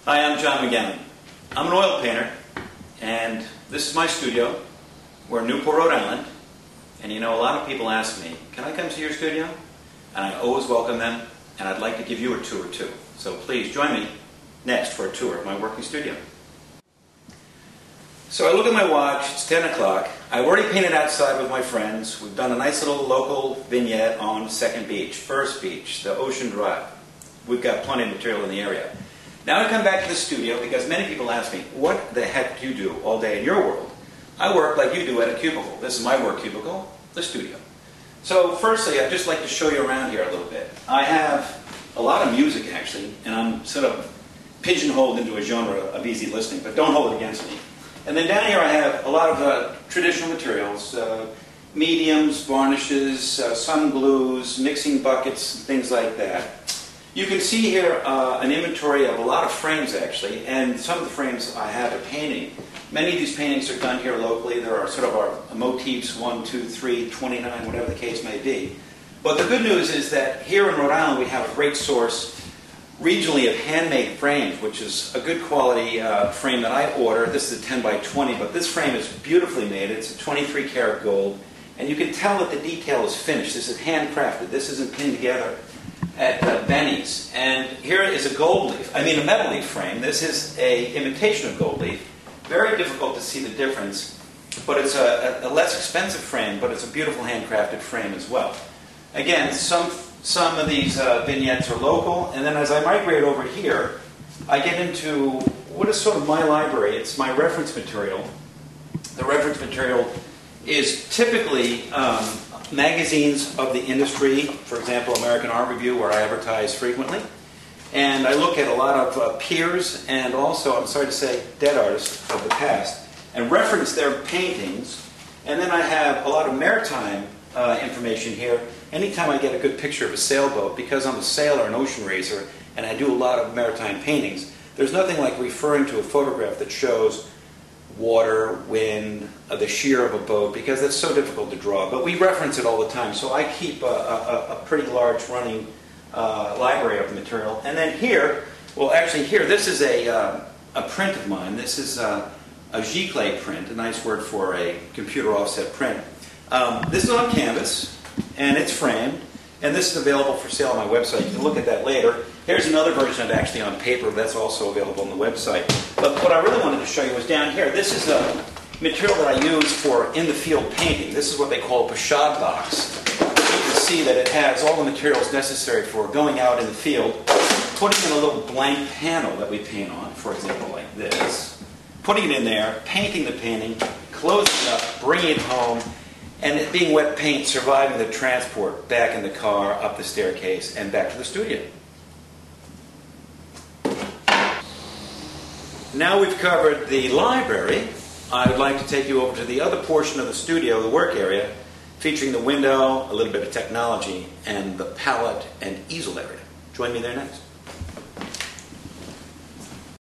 Hi, I'm John McGannon. I'm an oil painter, and this is my studio. We're in Newport, Rhode Island, and you know, a lot of people ask me, can I come to your studio? And I always welcome them, and I'd like to give you a tour too. So please join me next for a tour of my working studio. So I look at my watch, it's 10 o'clock. I've already painted outside with my friends. We've done a nice little local vignette on Second Beach, First Beach, the Ocean Drive. We've got plenty of material in the area. Now I come back to the studio because many people ask me, what the heck do you do all day in your world? I work like you do at a cubicle. This is my work cubicle, the studio. So firstly, I'd just like to show you around here a little bit. I have a lot of music actually, and I'm sort of pigeonholed into a genre of easy listening, but don't hold it against me. And then down here I have a lot of traditional materials, mediums, varnishes, sun glues, mixing buckets, things like that. You can see here an inventory of a lot of frames actually, and some of the frames I have are painting. Many of these paintings are done here locally. There are sort of our motifs, 1, 2, 3, 29, whatever the case may be. But the good news is that here in Rhode Island we have a great source regionally of handmade frames, which is a good quality frame that I ordered. This is a 10 by 20, but this frame is beautifully made. It's a 23 karat gold, and you can tell that the detail is finished. This is handcrafted. This isn't pinned together at Benny's. And here is a a metal leaf frame. This is an imitation of gold leaf. Very difficult to see the difference, but it's a less expensive frame, but it's a beautiful handcrafted frame as well. Again, some of these vignettes are local, and then as I migrate over here, I get into what is sort of my library. It's my reference material. The reference material is typically magazines of the industry, for example, American Art Review, where I advertise frequently. And I look at a lot of peers and also, I'm sorry to say, dead artists of the past, and reference their paintings. And then I have a lot of maritime information here. Anytime I get a good picture of a sailboat, because I'm a sailor and ocean racer, and I do a lot of maritime paintings, there's nothing like referring to a photograph that shows water, wind, the sheer of a boat, because that's so difficult to draw. But we reference it all the time, so I keep a pretty large running library of the material. And then here, well actually here, this is a print of mine. This is a giclée print, a nice word for a computer offset print. This is on canvas, and it's framed, and this is available for sale on my website. You can look at that later. Here's another version of it actually on paper. That's also available on the website. But what I really wanted to show you was down here. This is a material that I use for in-the-field painting. This is what they call a pochade box. You can see that it has all the materials necessary for going out in the field, putting in a little blank panel that we paint on, for example, like this, putting it in there, painting the painting, closing it up, bringing it home, and it being wet paint, surviving the transport back in the car, up the staircase, and back to the studio. Now we've covered the library, I would like to take you over to the other portion of the studio, the work area, featuring the window, a little bit of technology, and the palette and easel area. Join me there next.